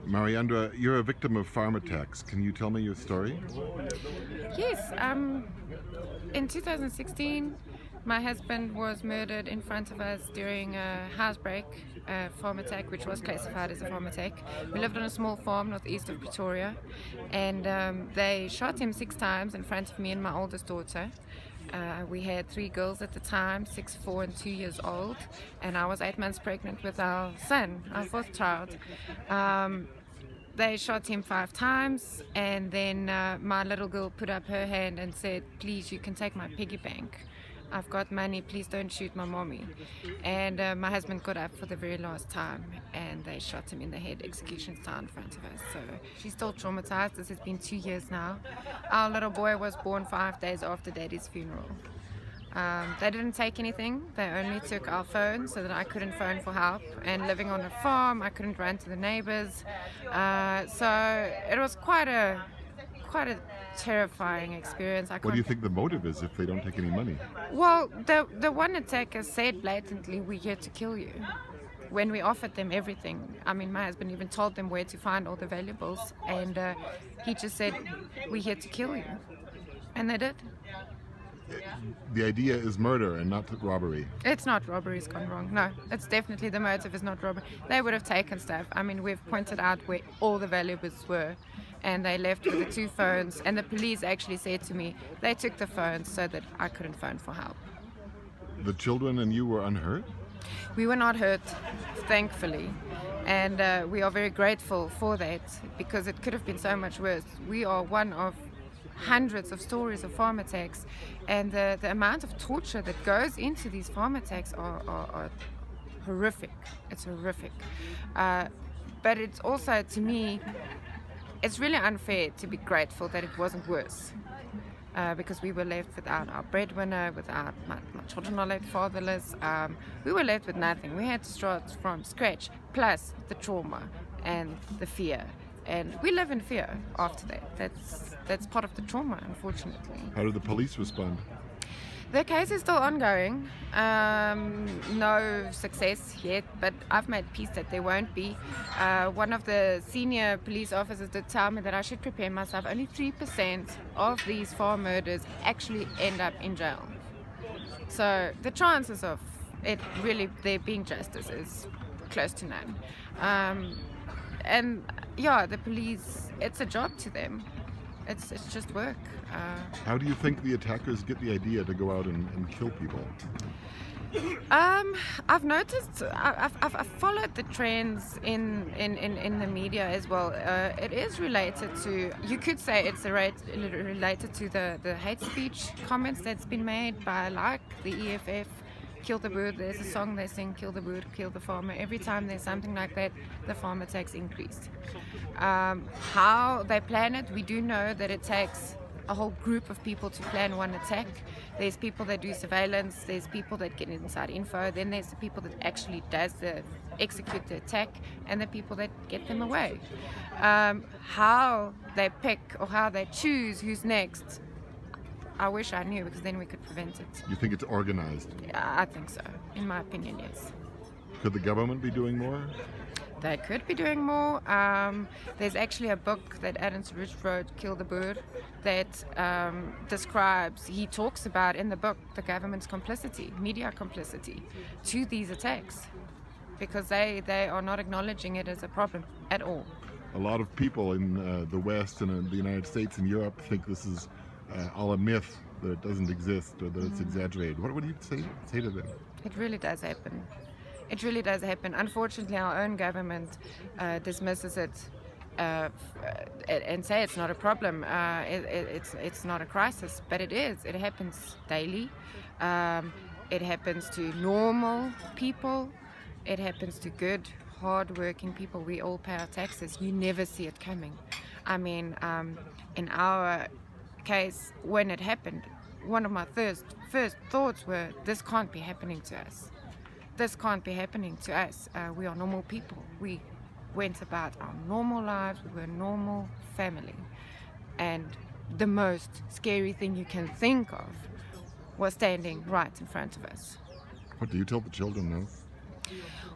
Mariandra, you're a victim of farm attacks. Can you tell me your story? Yes, in 2016 my husband was murdered in front of us during a housebreak farm attack, which was classified as a farm attack. We lived on a small farm northeast of Pretoria, and they shot him 6 times in front of me and my oldest daughter. We had 3 girls at the time, 6, 4 and 2 years old, and I was 8 months pregnant with our son, our 4th child. They shot him 5 times, and then my little girl put up her hand and said, "Please, you can take my piggy bank. I've got money, please don't shoot my mommy." And my husband got up for the very last time and they shot him in the head, execution style, in front of us. So she's still traumatized. This has been 2 years now. Our little boy was born 5 days after Daddy's funeral. They didn't take anything, they only took our phone so that I couldn't phone for help, and living on a farm I couldn't run to the neighbors, so it was quite a terrifying experience. What do you think the motive is if they don't take any money? Well, the one attacker said blatantly, "We're here to kill you," when we offered them everything. I mean, my husband even told them where to find all the valuables, and he just said, "We're here to kill you," and they did. The idea is murder and not robbery. It's not robbery, it's gone wrong. No, it's definitely the motive is not robbery. They would have taken stuff. I mean, we've pointed out where all the valuables were, and they left with the 2 phones, and the police actually said to me they took the phones so that I couldn't phone for help. The children and you were unhurt? We were not hurt, thankfully, and we are very grateful for that, because it could have been so much worse. We are one of hundreds of stories of farm attacks, and the amount of torture that goes into these farm attacks are horrific. It's horrific. But it's also, to me, it's really unfair to be grateful that it wasn't worse, because we were left without our breadwinner, without my children are left fatherless. We were left with nothing. We had to start from scratch, plus the trauma and the fear. And we live in fear after that. That's part of the trauma, unfortunately. How did the police respond? The case is still ongoing. No success yet, but I've made peace that there won't be. One of the senior police officers did tell me that I should prepare myself. Only 3% of these farm murders actually end up in jail. So the chances of it really there being justice is close to none. And yeah, the police, it's a job to them. It's just work. How do you think the attackers get the idea to go out and kill people? I've noticed, I've followed the trends in the media as well. It is related to, you could say it's related to the hate speech comments that's been made by, like, the EFF. Kill the bird, there's a song they sing, kill the bird, kill the farmer. Every time there's something like that, the farm attacks increase. How they plan it, we do know that it takes a whole group of people to plan one attack. There's people that do surveillance, there's people that get inside info, then there's the people that actually execute the attack, and the people that get them away. How they pick or how they choose who's next, I wish I knew, because then we could prevent it. You think it's organized? I think so. In my opinion, yes. Could the government be doing more? They could be doing more. There's actually a book that Adam Rich wrote, Kill the Bird, that describes, he talks about in the book, the government's complicity, media complicity to these attacks, because they are not acknowledging it as a problem at all. A lot of people in the West and in the United States and Europe think this is all a myth, that it doesn't exist or that it's exaggerated. What do you say to them? It really does happen. It really does happen. Unfortunately, our own government dismisses it and say it's not a problem. It's not a crisis, but it is. It happens daily. It happens to normal people. It happens to good, hard-working people. We all pay our taxes. You never see it coming. I mean, in our case, when it happened, one of my first thoughts were, this can't be happening to us. This can't be happening to us. We are normal people. We went about our normal lives. We were a normal family. And the most scary thing you can think of was standing right in front of us. What do you tell the children now?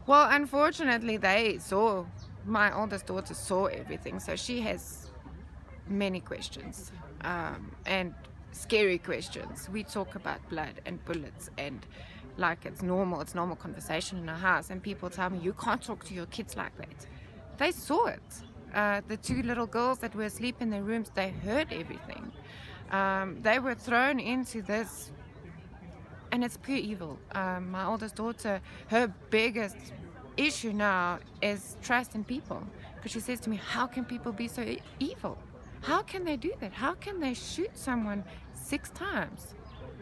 Well, unfortunately, they saw my oldest daughter saw everything, so she has many questions, and scary questions. We talk about blood and bullets, and like it's normal conversation in our house, and people tell me, you can't talk to your kids like that. They saw it. The two little girls that were asleep in their rooms, they heard everything. They were thrown into this, and it's pure evil. My oldest daughter, her biggest issue now is trust in people, because she says to me, how can people be so evil? How can they do that? How can they shoot someone 6 times?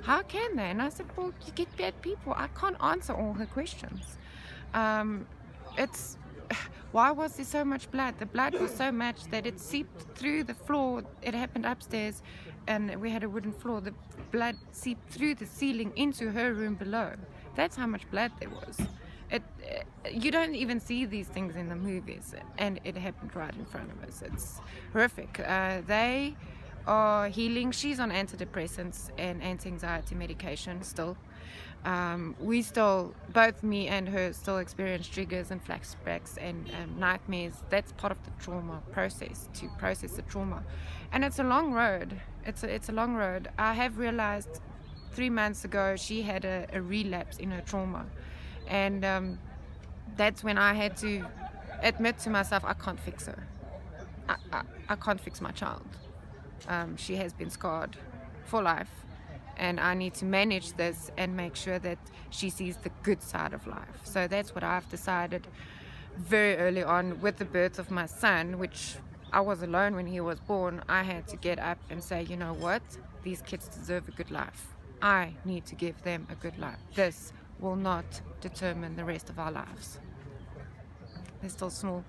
How can they? And I said, well, you get bad people. I can't answer all her questions. Why was there so much blood? The blood was so much that it seeped through the floor. It happened upstairs, and we had a wooden floor. The blood seeped through the ceiling into her room below. That's how much blood there was. You don't even see these things in the movies, and it happened right in front of us. It's horrific. They are healing. She's on antidepressants and anti-anxiety medication still. We still, both me and her, still experience triggers and flashbacks and nightmares. That's part of the trauma process, to process the trauma. And it's a long road. It's a long road. I have realized 3 months ago she had a relapse in her trauma. And that's when I had to admit to myself, I can't fix her. I can't fix my child. She has been scarred for life, and I need to manage this and make sure that she sees the good side of life. So that's what I've decided very early on with the birth of my son, which I was alone when he was born. I had to get up and say, you know what? These kids deserve a good life. I need to give them a good life. This will not determine the rest of our lives. They're still small.